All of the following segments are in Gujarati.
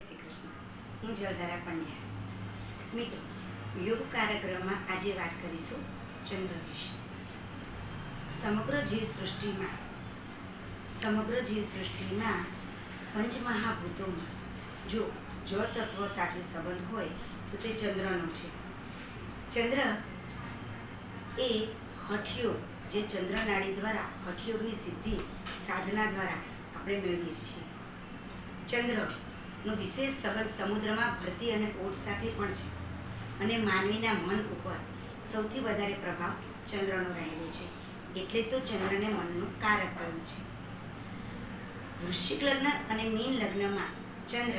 શ્રી કૃષ્ણ. હું જલધારા પંડ્યા. મિત્રો, યોગ કાર્યક્રમમાં આજે વાત કરીશું ચંદ્ર વિશે. સમગ્ર જીવસૃષ્ટિમાં પંચમહાભૂતોમાં જો જળ તત્વ સાથે સંબંધ હોય તો તે ચંદ્રનો છે. ચંદ્ર એ હઠયોગ, જે ચંદ્રનાડી દ્વારા હઠયોગની સિદ્ધિ સાધના દ્વારા આપણે મેળવીએ છીએ. ચંદ્રનો વિશેષ સંબંધ સમુદ્રમાં ભરતી અને ઓટ સાથે પણ છે, અને માનવીના મન ઉપર સૌથી વધારે પ્રભાવ ચંદ્રનો રહેલો છે. એટલે તો ચંદ્રને મનનું કારક કહ્યું છે. વૃશ્ચિક લગ્ન અને મીન લગ્નમાં ચંદ્ર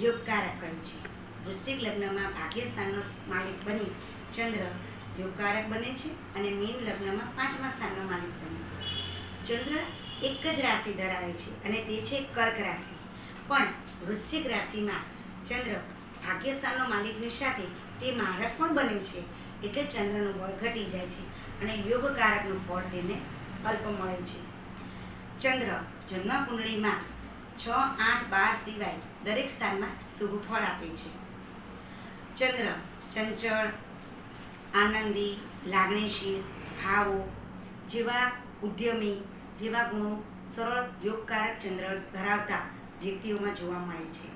યોગકારક કહ્યું છે. વૃશ્ચિક લગ્નમાં ભાગ્યસ્થાનનો માલિક બની ચંદ્ર યોગકારક બને છે, અને મીન લગ્નમાં 5મા સ્થાનનો માલિક બને. ચંદ્ર એક જ રાશિ ધરાવે છે, અને તે છે કર્ક રાશિ. પણ વૃશ્ચિક રાશિમાં ચંદ્ર ભાગ્યસ્થાનનો માલિકની સાથે તે મારક પણ બને છે. એટલે ચંદ્રનું બળ ઘટી જાય છે, અને યોગકારકનું ફળ તેને અલ્પ મળે છે. ચંદ્ર જન્મકુંડળીમાં 6, 8, 12 સિવાય દરેક સ્થાનમાં શુભ ફળ આપે છે. ચંદ્ર ચંચળ, આનંદી, લાગણીશીલ, ભાવો જેવા ઉદ્યમી જેવા ગુણો સરળ યોગકારક ચંદ્ર ધરાવતા વ્યક્તિઓમાં જોવા મળે છે.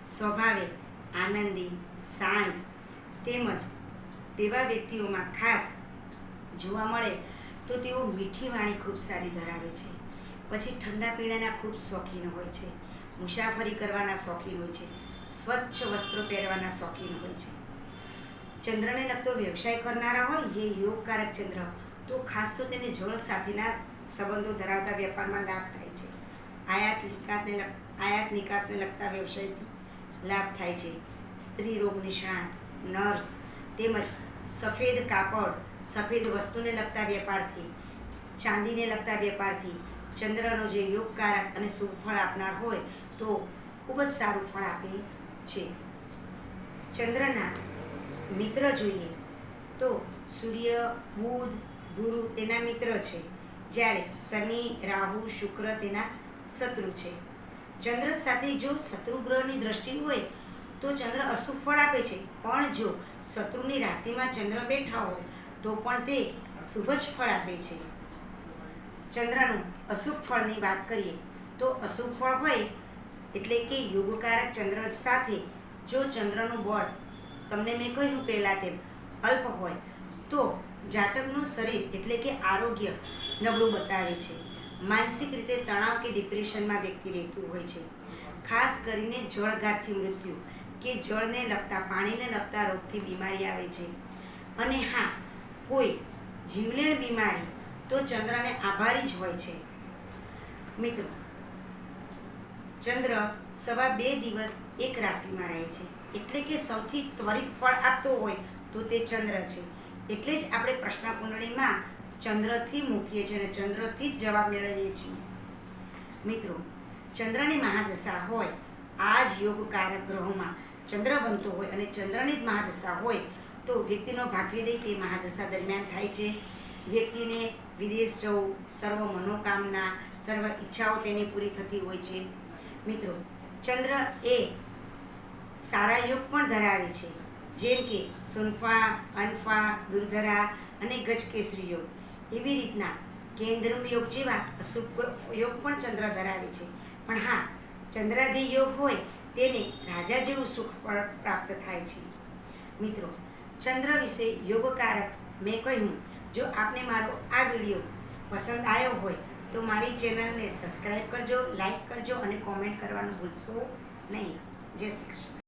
સ્વભાવે આનંદી, શાંત તેમજ તેવા વ્યક્તિઓમાં ખાસ જોવા મળે તો તેઓ મીઠી વાણી ખૂબ સારી ધરાવે છે. પછી ઠંડા પીણાના ખૂબ શોખીન હોય છે. મુસાફરી કરવાના શોખીન હોય છે. સ્વચ્છ વસ્ત્રો પહેરવાના શોખીન હોય છે. ચંદ્રને લગતો વ્યવસાય કરનારા હોય જે યોગકારક ચંદ્ર, તો ખાસ તો તેને જળ સાથેના સંબંધો ધરાવતા વેપારમાં લાભ થાય છે. આયાત નિકાસને લગતા વ્યવસાયથી લાભ થાય છે. સ્ત્રી રોગ નિષ્ણાત, નર્સ તેમજ સફેદ કાપડ, સફેદ વસ્તુને લગતા વેપારથી, ચાંદીને લગતા વેપારથી ચંદ્રનો જે યોગકારક અને શુભ ફળ આપનાર હોય તો ખૂબ જ સારું ફળ આપે છે. ચંદ્રના મિત્ર જોઈએ તો સૂર્ય, બુધ, ગુરુ તેના મિત્ર છે, જ્યારે શનિ, રાહુ, શુક્ર તેના શત્રુ છે. ચંદ્ર સાથે જો શત્રુ ગ્રહની દ્રષ્ટિ હોય તો ચંદ્ર અશુભ ફળ આપે છે, પણ જો શત્રુની રાશિમાં ચંદ્ર બેઠા હોય તો પણ તે શુભ જ ફળ આપે છે. ચંદ્રનું અશુભ ફળની વાત કરીએ તો અશુભ ફળ હોય એટલે કે યોગકારક ચંદ્ર સાથે જો ચંદ્રનું બળ, તમને મેં કહ્યું પહેલાં તેમ, અલ્પ હોય તો જાતકનું શરીર એટલે કે આરોગ્ય નબળું બતાવે છે. માનસિક રીતે તણાવ કે ડિપ્રેશનમાં વ્યક્તિ રહેતું હોય છે. ખાસ કરીને જળઘાતથી મૃત્યુ કે જળને લગતા, પાણીને લગતા રોગથી બીમારી આવે છે. અને હા, કોઈ જીવલેણ બીમારી તો ચંદ્રને આભારી જ હોય છે. મિત્રો, ચંદ્ર સવા 2 દિવસ એક રાશિમાં રહે છે, એટલે કે સૌથી ત્વરિત ફળ આપતો હોય તો તે ચંદ્ર છે. એટલે જ આપણે પ્રશ્ન કુંડળીમાં ચંદ્રથી મૂકીએ છીએ અને ચંદ્રથી જ જવાબ મેળવીએ છીએ. મિત્રો, ચંદ્રની મહાદશા હોય, આ જ યોગકારક ગ્રહોમાં ચંદ્ર બનતો હોય અને ચંદ્રની જ મહાદશા હોય તો વ્યક્તિનો ભાગ્યોદય તે મહાદશા દરમિયાન થાય છે. વ્યક્તિને વિદેશ જવું, સર્વ મનોકામના, સર્વ ઈચ્છાઓ તેની પૂરી થતી હોય છે. મિત્રો, ચંદ્ર એ સારા યોગ પણ ધરાવે છે, જેમ કે સુનફા, અનફા, દુર્ધરા અને ગજકેસરી યોગ. એવી રીતના કેન્દ્રમ યોગ જેવા અશુભ યોગ પણ ચંદ્ર ધરાવે છે. પણ હા, ચંદ્રાધિ યોગ હોય તેને રાજા જેવું સુખ પ્રાપ્ત થાય છે. મિત્રો, ચંદ્ર વિશે યોગકારક મેં કહ્યું. જો આપને મારો આ વિડીયો પસંદ આવ્યો હોય તો મારી ચેનલને સબસ્ક્રાઈબ કરજો, લાઈક કરજો અને કોમેન્ટ કરવાનું ભૂલશો નહીં. જય શ્રી કૃષ્ણ.